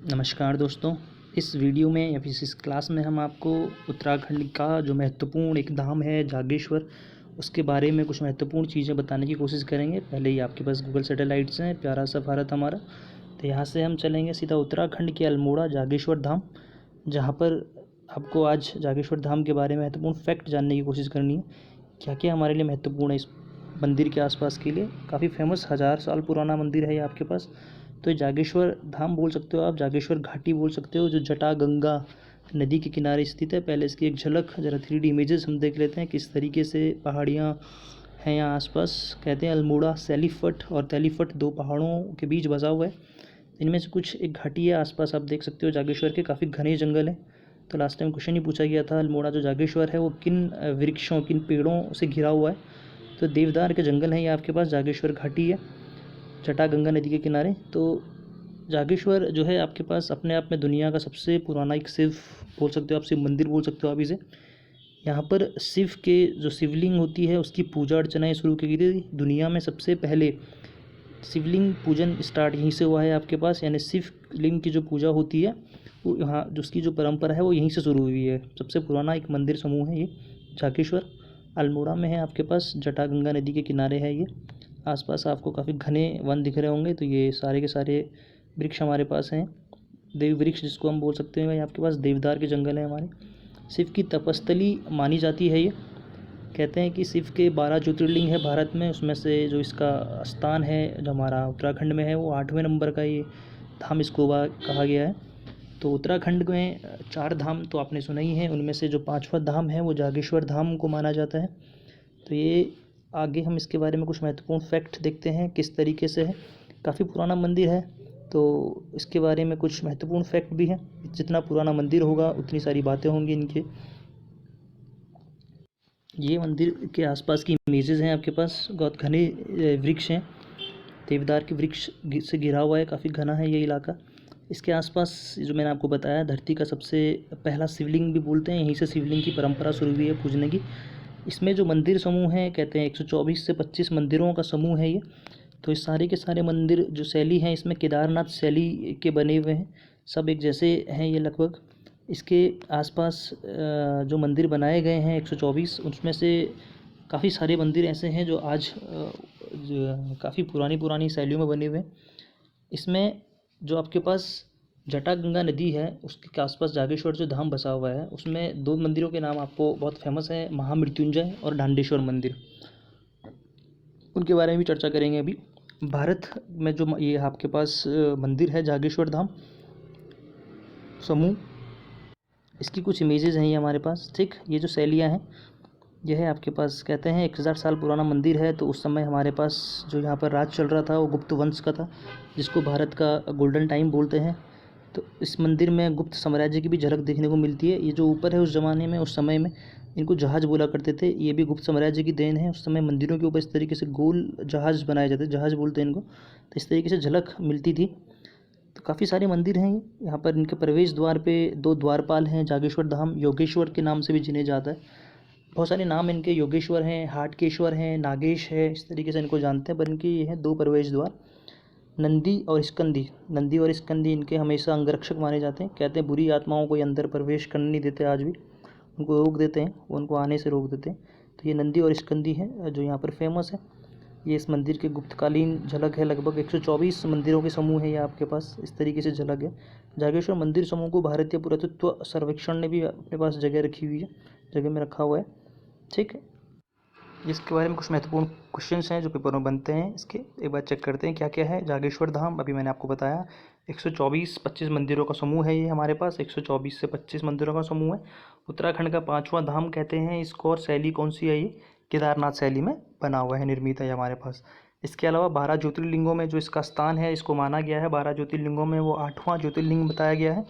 नमस्कार दोस्तों। इस वीडियो में या फिर इस क्लास में हम आपको उत्तराखंड का जो महत्वपूर्ण एक धाम है जागेश्वर, उसके बारे में कुछ महत्वपूर्ण चीज़ें बताने की कोशिश करेंगे। पहले ही आपके पास गूगल सैटेलाइट्स हैं, प्यारा सा भारत हमारा। तो यहाँ से हम चलेंगे सीधा उत्तराखंड के अल्मोड़ा जागेश्वर धाम, जहाँ पर आपको आज जागेश्वर धाम के बारे में महत्वपूर्ण फैक्ट जानने की कोशिश करनी है। क्या क्या हमारे लिए महत्वपूर्ण है इस मंदिर के आसपास के लिए। काफ़ी फेमस 1000 साल पुराना मंदिर है ये आपके पास। तो ये जागेश्वर धाम बोल सकते हो आप, जागेश्वर घाटी बोल सकते हो, जो जटा गंगा नदी के किनारे स्थित है। पहले इसकी एक झलक ज़रा 3D इमेजेस हम देख लेते हैं किस तरीके से पहाड़ियाँ हैं यहाँ आसपास। कहते हैं अल्मोड़ा सैलीफट और तेलीफट दो पहाड़ों के बीच बसा हुआ है। इनमें से कुछ एक घाटी है आसपास, आप देख सकते हो जागेश्वर के काफ़ी घने जंगल हैं। तो लास्ट टाइम क्वेश्चन ही पूछा गया था, अल्मोड़ा जो जागेश्वर है वो किन वृक्षों, किन पेड़ों से घिरा हुआ है। तो देवदार के जंगल हैं ये आपके पास, जागेश्वर घाटी है जटा गंगा नदी के किनारे। तो जागेश्वर जो है आपके पास अपने आप में दुनिया का सबसे पुराना एक शिव बोल सकते हो आप, शिव मंदिर बोल सकते हो आप इसे। यहाँ पर शिव के जो शिवलिंग होती है उसकी पूजा अर्चनाएँ शुरू की गई थी। दुनिया में सबसे पहले शिवलिंग पूजन स्टार्ट यहीं से हुआ है आपके पास, यानी शिवलिंग की जो पूजा होती है वो यहाँ जो उसकी जो परंपरा है वो यहीं से शुरू हुई है। सबसे पुराना एक मंदिर समूह है ये जागेश्वर, अल्मोड़ा में है आपके पास, जटा गंगा नदी के किनारे है ये। आसपास आपको काफ़ी घने वन दिख रहे होंगे। तो ये सारे के सारे वृक्ष हमारे पास हैं, देव वृक्ष जिसको हम बोल सकते हैं। आपके पास देवदार के जंगल हैं हमारे। शिव की तपस्थली मानी जाती है ये। कहते हैं कि शिव के 12 ज्योतिर्लिंग है भारत में, उसमें से जो इसका स्थान है जो हमारा उत्तराखंड में है वो 8वें नंबर का ये धाम इसको कहा गया है। तो उत्तराखंड में 4 धाम तो आपने सुना ही है, उनमें से जो 5वां धाम है वो जागेश्वर धाम को माना जाता है। तो ये आगे हम इसके बारे में कुछ महत्वपूर्ण फैक्ट देखते हैं किस तरीके से है। काफ़ी पुराना मंदिर है तो इसके बारे में कुछ महत्वपूर्ण फैक्ट भी हैं। जितना पुराना मंदिर होगा उतनी सारी बातें होंगी इनके। ये मंदिर के आसपास की इमेजेस हैं आपके पास, बहुत घने वृक्ष हैं, देवदार के वृक्ष से घिरा हुआ है, काफ़ी घना है ये इलाका। इसके आसपास जो मैंने आपको बताया धरती का सबसे पहला शिवलिंग भी बोलते हैं, यहीं से शिवलिंग की परंपरा शुरू हुई है पूजने की। इसमें जो मंदिर समूह हैं कहते हैं 124 से 25 मंदिरों का समूह है ये। तो इस सारे के सारे मंदिर जो शैली हैं इसमें केदारनाथ शैली के बने हुए हैं, सब एक जैसे हैं ये लगभग। इसके आसपास जो मंदिर बनाए गए हैं 124, उसमें से काफ़ी सारे मंदिर ऐसे हैं जो आज काफ़ी पुरानी पुरानी शैलियों में बने हुए हैं। इसमें जो आपके पास जटा गंगा नदी है उसके आसपास जागेश्वर जो धाम बसा हुआ है उसमें 2 मंदिरों के नाम आपको बहुत फेमस है, महामृत्युंजय और डांडेश्वर मंदिर। उनके बारे में भी चर्चा करेंगे अभी। भारत में जो ये आपके पास मंदिर है जागेश्वर धाम समूह, इसकी कुछ इमेजेस हैं ये हमारे पास, ठीक। ये जो शैलियाँ हैं यह है आपके पास, कहते हैं 1000 साल पुराना मंदिर है। तो उस समय हमारे पास जो यहाँ पर राज चल रहा था वो गुप्त वंश का था, जिसको भारत का गोल्डन टाइम बोलते हैं। तो इस मंदिर में गुप्त साम्राज्य की भी झलक देखने को मिलती है। ये जो ऊपर है उस ज़माने में, उस समय में इनको जहाज़ बोला करते थे, ये भी गुप्त साम्राज्य की देन है। उस समय मंदिरों के ऊपर इस तरीके से गोल जहाज़ बनाए जाते, जहाज़ बोलते हैं इनको। तो इस तरीके से झलक मिलती थी। तो काफ़ी सारे मंदिर हैं यहाँ पर। इनके प्रवेश द्वार पे 2 द्वारपाल हैं। जागेश्वर धाम योगेश्वर के नाम से भी जिने जाता है, बहुत सारे नाम इनके, योगेश्वर हैं, हाटकेश्वर हैं, नागेश है, इस तरीके से इनको जानते हैं। पर इनके ये हैं 2 प्रवेश द्वार, नंदी और स्कंदी। नंदी और स्कंदी इनके हमेशा अंगरक्षक माने जाते हैं। कहते हैं बुरी आत्माओं को ये अंदर प्रवेश करने नहीं देते, आज भी उनको रोक देते हैं, उनको आने से रोक देते हैं। तो ये नंदी और स्कंदी हैं जो यहाँ पर फेमस है। ये इस मंदिर के गुप्तकालीन झलक है। लगभग 124 मंदिरों के समूह है ये आपके पास, इस तरीके से झलक है। जागेश्वर मंदिर समूह को भारतीय पुरातत्व सर्वेक्षण ने भी अपने पास जगह रखी हुई है, जगह में रखा हुआ है, ठीक है। इसके बारे में कुछ महत्वपूर्ण क्वेश्चंस हैं जो पेपर में बनते हैं इसके, एक बार चेक करते हैं क्या क्या है। जागेश्वर धाम अभी मैंने आपको बताया 124-25 मंदिरों का समूह है ये हमारे पास, 124 से 25 मंदिरों का समूह है। उत्तराखंड का 5वां धाम कहते हैं इसको, और शैली कौन सी है, ये केदारनाथ शैली में बना हुआ है, निर्मित है हमारे पास। इसके अलावा 12 ज्योतिर्लिंगों में जो इसका स्थान है इसको माना गया है, 12 ज्योतिर्लिंगों में वो 8वां ज्योतिर्लिंग बताया गया है।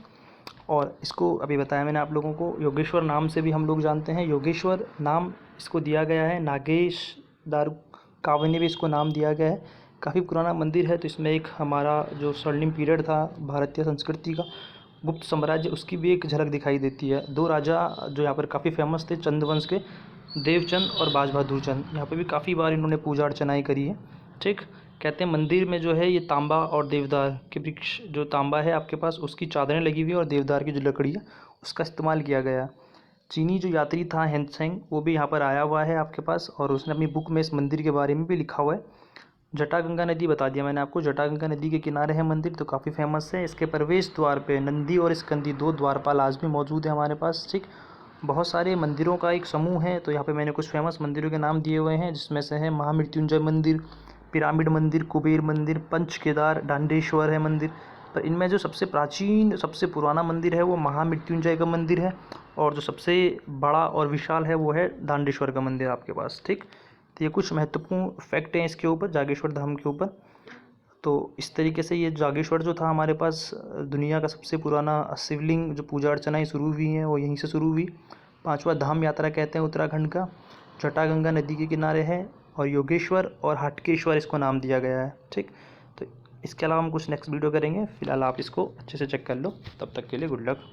और इसको अभी बताया मैंने आप लोगों को, योगेश्वर नाम से भी हम लोग जानते हैं। योगेश्वर नाम इसको दिया गया है, नागेश दारू काव्य ने भी इसको नाम दिया गया है। काफ़ी पुराना मंदिर है। तो इसमें एक हमारा जो स्वर्णिम पीरियड था भारतीय संस्कृति का, गुप्त साम्राज्य, उसकी भी एक झलक दिखाई देती है। 2 राजा जो यहाँ पर काफ़ी फेमस थे चंद्रवंश के, देवचंद और बाज बहादुर चंद, यहाँ पर भी काफ़ी बार इन्होंने पूजा अर्चनाएँ करी है, ठीक। कहते हैं मंदिर में जो है ये तांबा और देवदार के वृक्ष, जो तांबा है आपके पास उसकी चादरें लगी हुई है और देवदार की जो लकड़ी है उसका इस्तेमाल किया गया। चीनी जो यात्री था हेनसेंग वो भी यहाँ पर आया हुआ है आपके पास, और उसने अपनी बुक में इस मंदिर के बारे में भी लिखा हुआ है। जटागंगा नदी बता दिया मैंने आपको, जटागंगा नदी के किनारे है मंदिर, तो काफ़ी फेमस है। इसके प्रवेश द्वार पे नंदी और स्कंदी 2 द्वारपाल आज भी मौजूद है हमारे पास। ठीक, बहुत सारे मंदिरों का एक समूह है, तो यहाँ पे मैंने कुछ फेमस मंदिरों के नाम दिए हुए हैं, जिसमें से है महामृत्युंजय मंदिर, पिरामिड मंदिर, कुबेर मंदिर, पंच केदार, दांडेश्वर है मंदिर। पर इनमें जो सबसे प्राचीन सबसे पुराना मंदिर है वो महामृत्युंजय का मंदिर है, और जो सबसे बड़ा और विशाल है वो है दांडेश्वर का मंदिर आपके पास। ठीक, तो ये कुछ महत्वपूर्ण फैक्ट हैं इसके ऊपर, जागेश्वर धाम के ऊपर। तो इस तरीके से ये जागेश्वर जो था हमारे पास दुनिया का सबसे पुराना शिवलिंग, जो पूजा अर्चनाएँ शुरू हुई हैं वो यहीं से शुरू हुई। 5वां धाम यात्रा कहते हैं उत्तराखंड का, जटागंगा नदी के किनारे है, और योगेश्वर और हटकेश्वर इसको नाम दिया गया है। ठीक, तो इसके अलावा हम कुछ नेक्स्ट वीडियो करेंगे, फिलहाल आप इसको अच्छे से चेक कर लो। तब तक के लिए गुड लक।